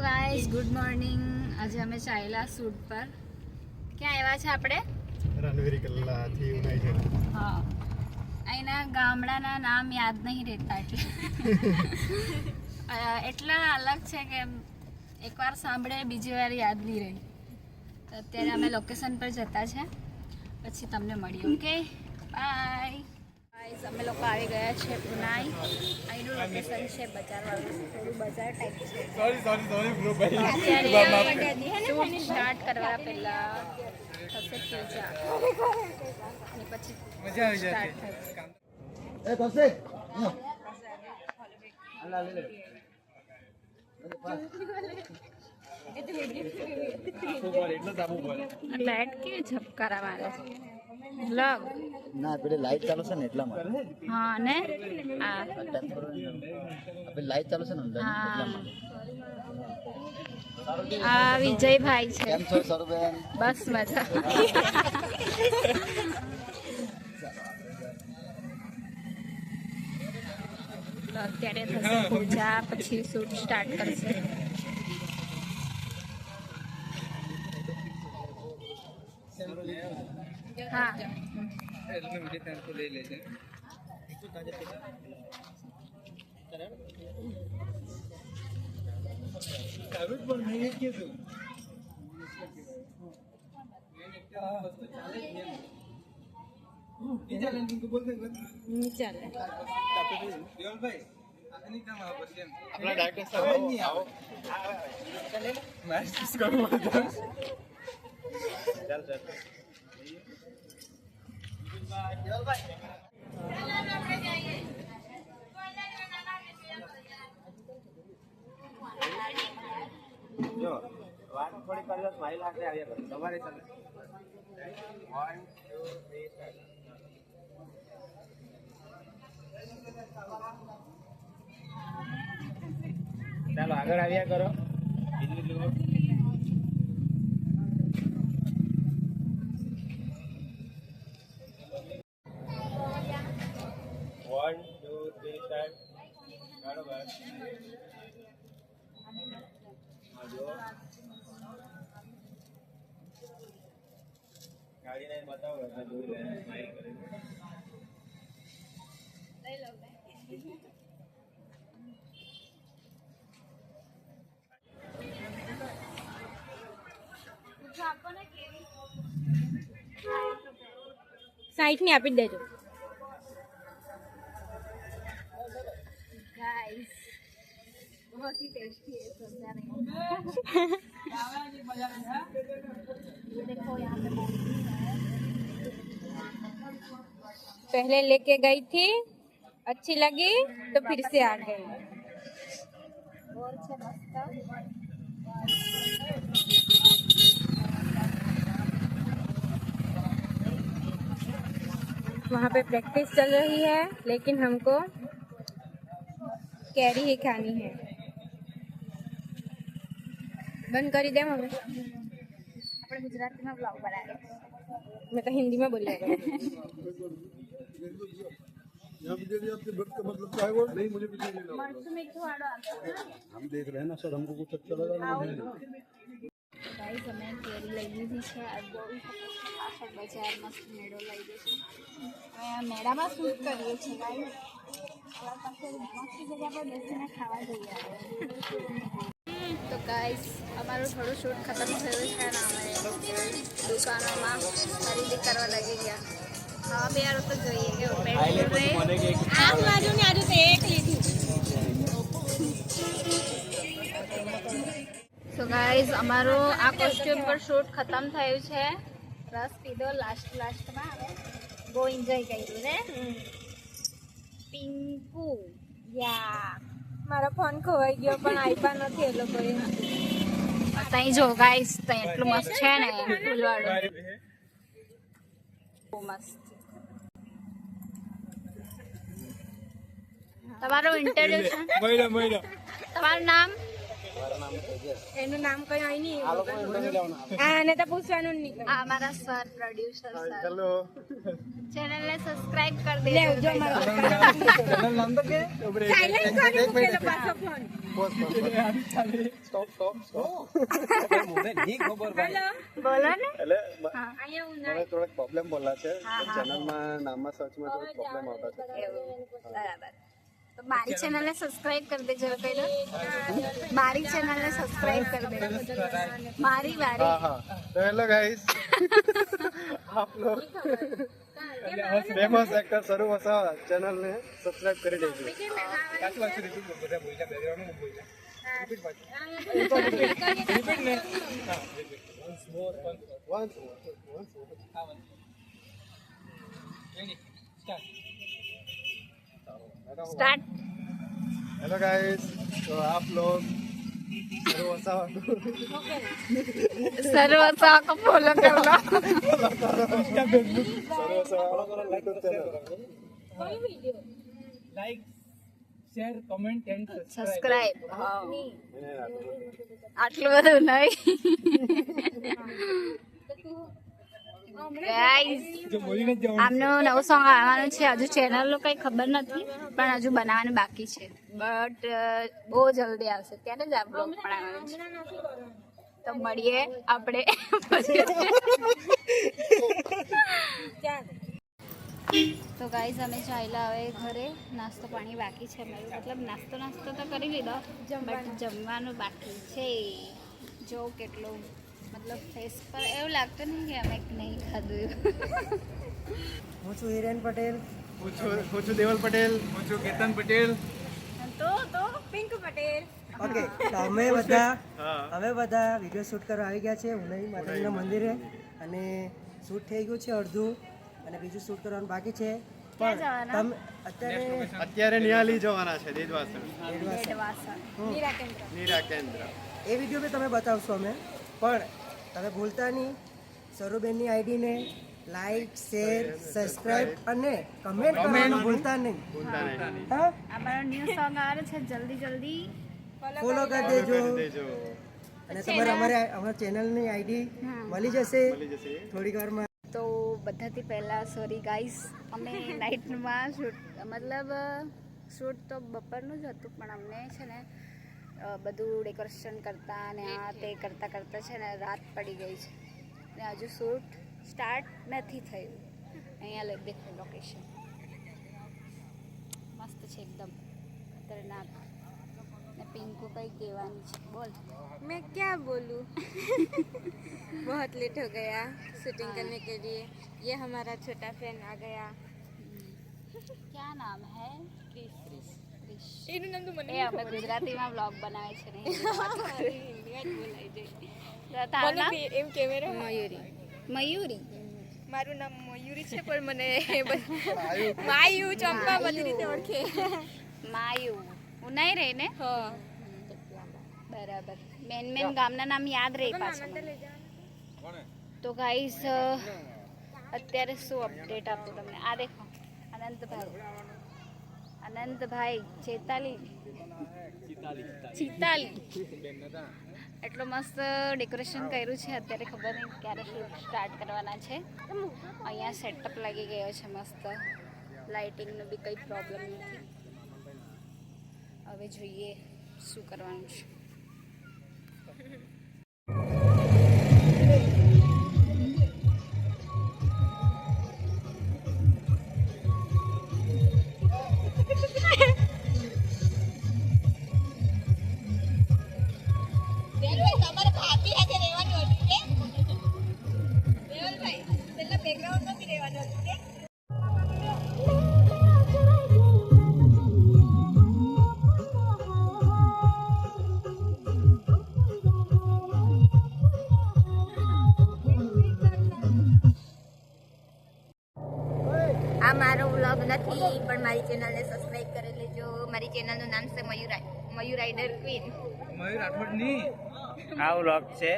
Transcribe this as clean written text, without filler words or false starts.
Guys good morning. આજે અમે ચાલ્યા શૂટ પર. ક્યાં આવ્યા છે આપણે? રણવીર કલ્લાથી ઉનાઈ છે. હા, અહીંના ગામડાના નામ યાદ નહીં રહેતા એટલા અલગ છે કે એકવાર સાંભળે બીજી વાર યાદ નહીં રહી. તો અત્યારે અમે લોકેશન પર જતા છે, પછી તમને મળીએ. Okay, by. ગાઈસ અમે લોકો આવી ગયા છે ઉનાઈ. અહીંનું લોકેશન છે બજારવાળું, થોડું બજાર ટાઈપ છે. સોરી બ્રો ભાઈ. અત્યારે શૂટ સ્ટાર્ટ કરવા પહેલા થશે પૂજા અને પછી મજા આવી સ્ટાર્ટ જાય. થશે. એ તોસે લાઈટ કેવી ઝબકારા મારે છે. લગ ના પેલે લાઈટ ચાલુ છે ને એટલા માટે. હા ને આ આપણે લાઈટ ચાલુ છે ને અંદર એટલા માટે. આ વિજયભાઈ છે. કેમ છો સરુબેન? બસ મજા. તો અત્યારે થશે પૂજા, પછી શૂટ સ્ટાર્ટ કરશે. હા ચાલે. આપણા ડાયરેક્ટર સાહેબ આવો. મેચ કરું ચાલ ચાલ. જો વાત થોડી કરજો, સ્માઈલ હાથે આવ્યા કરો તમારે ચાલે. 1 2 3 ચાલો આગળ આવ્યા કરો. ગાડી ને બતાવો, જોઈ લે, સ્માઈલ કરે. સાઈઠ ની આપી દેજો. गाइस बहुत ही टेस्टी है. समझा नहीं. ये देखो यहाँ पे पहले लेके गई थी, अच्छी लगी तो फिर से आ गई. और છે મસ્ત. वहाँ पे प्रैक्टिस चल रही है, लेकिन हमको कैरी ही खानी है. बंद कर दे मम्मी. આપણે ગુજરાતીમાં બ્લોગ બનાવે. मैं तो हिंदी में बोलिए. यहाँ पे दे आपके ब्लड का मतलब क्या है वो? नहीं मुझे पीछे नहीं लगा. મરચું મીઠું વાળો આપો. हम देख रहे हैं ना सर, हमको कुछ अच्छा लगा नहीं. ગાઈસ અમે કેરી લઈ લીધી છે. આ બહુ પાછળ બજાર મસ્ત મેળો લઈ ગયો છે. અમે મેળામાં શૂટ કરીએ છીએ ગાઈસ. પાસે મસ્ત જગ્યા પર બેસીને ખાવા જઈએ. તો ગાઈસ અમારું થોડું શૂટ ખતમ થયું છે ને અમે દુકાનોમાં ખરીદી કરવા લાગી ગયા. હા બે યાર તો જોઈએ કે આજુ ને આજુ તો એક લીધી. સો ગાઈસ અમારો આ કોસ્ટ્યુમ પર શૂટ ખતમ થયું છે. રસ પીધો લાસ્ટમાં હવે બહુ એન્જોય કર્યું ને. પિંકુ યા મારો ફોન ખોવાઈ ગયો પણ આપ્યા નથી એ લોકોએ. ત્યાં જો ગાઈસ ત્યાં એટલું મસ્ત છે ને ફૂલવાળું. બહુ મસ્ત. તમારું ઇન્ટરવ્યુ છે? તમારું નામ? એનું નામ કઈ હોય નહીં. આને તો પૂછવાનું નહીં. આ અમારા સર પ્રોડ્યુસર સર. हेलो ચેનલને સબસ્ક્રાઇબ કરી દેજો. લેવજો મારો चैनल नाम तो के સાયલેન્ટ કરી મૂકેલો પાછો ફોન. બોલો ને એટલે મને થોડોક પ્રોબ્લેમ બોલા છે ચેનલમાં નામમાં સર્ચમાં થોડોક પ્રોબ્લેમ આવતા છે એવું બરાબર તો મારી ચેનલને સબસ્ક્રાઇબ કરી દેજો પહેલા મારી ચેનલને સબસ્ક્રાઇબ કરી દેજો મારી વારી हाँ हाँ तो हेलो गाइस आप लोग फेमस एक्टर सरू वसा चैनल ने सब्सक्राइब कर दीजिए સ્ટાર્ટ हेलो गाइस तो आप लोग सरू वसा સર્વસા કો ફોલો કર લો सरू वसा YouTube channel like share comment and subscribe આટલું બધું નહીં ગાઈસ जो बोलीने जाओ આમનું નવું સોંગ આવવાનું છે હજુ ચેનલનું કંઈ ખબર નથી પણ હજુ બનાવવાનું બાકી છે બટ બહુ જલ્દી આવશે ત્યારે જ આ બ્લોગ પણ આવવાનું છે તો મળીએ આપણે તો ગાઈસ અમે ચાલ્યા હવે ઘરે નાસ્તો પાણી બાકી છે અમારું મતલબ નાસ્તો તો કરી લીધો બટ જમવાનું બાકી છે જો કેટલું મતલબ ફેસ પર એવું લાગતું નહીં કે અમે નહીં ખાધું હું છું હિરેન પટેલ. હું છું દેવલ પટેલ હું છું કેતન પટેલ તો પિંકુ પટેલ ઓકે તો અમે બધા વિડીયો શૂટ કરવા આવી ગયા છે ઉનાઈ માતાજીના મંદિરે અને શૂટ થઈ ગયું છે અડધું અને બીજું શૂટ કરવાનું બાકી છે ક્યાં જવાના? તમે અત્યારે નિહાલી જવાના છે દેદવાસણ દેડવાસણ નીરા કેન્દ્ર એ વિડીયો બી તમે બતાવશો અમે પણ તમે ભૂલતા નહીં સરુબેનની આઈડીને લાઈક શેર સબસ્ક્રાઇબ અને કમેન્ટ કરવાનું ભૂલતા નહીં હા અમારો ન્યૂ સોંગ આવે છે જલ્દી ફોલો કરી દેજો દેજો અને તમારે અમારા ચેનલની આઈડી મળી જશે થોડીક વારમાં. તો બધાથી પહેલાં સોરી ગાઈસ અમે નાઇટમાં શૂટ મતલબ શૂટ તો બપોરનું જ હતું પણ અમને છે ને બધું ડેકોરેશન કરતા અને આ તે કરતાં છે ને રાત પડી ગઈ છે ને હજુ શૂટ સ્ટાર્ટ નથી થયું અહીંયા લઈ દેખો લોકેશન મસ્ત છે એકદમ ખતરનાક ને પિંકુ કંઈ કહેવાની છે બોલ मैं क्या बोलूं बहुत लेट हो गया शूटिंग करने के लिए ये हमारा छोटा फ्रेंड आ गया क्या नाम है એ અમે ગુજરાતીમાં બ્લોગ બનાવે છે ને તારું નામ? મયુરી મારું નામ મયુરી છે પણ મને માયુ ચંપા બધી રીતે ઓળખે માયુ ઉનાઈ રહે ને બરાબર મેન ગામના નામ યાદ રહે પાછું તો ગાઈસ અત્યારે શું અપડેટ આપું તમને આ દેખો અનંતભાઈ ચેતાલી એટલો મસ્ત ડેકોરેશન કર્યું છે અત્યારે ખબર નહીં ક્યારે શૂટ સ્ટાર્ટ કરવાના છે અહીંયા સેટઅપ લાગી ગયો છે મસ્ત લાઇટિંગનો બી કંઈ પ્રોબ્લેમ નથી હવે જોઈએ શું કરવાનું છે આ મારો વ્લોગ નથી પણ મારી ચેનલને સબસ્ક્રાઇબ કરી લેજો મારી ચેનલનું નામ છે મયુર રાઇડર ક્વીન મયુર રાઠોડ ની આ વ્લોગ છે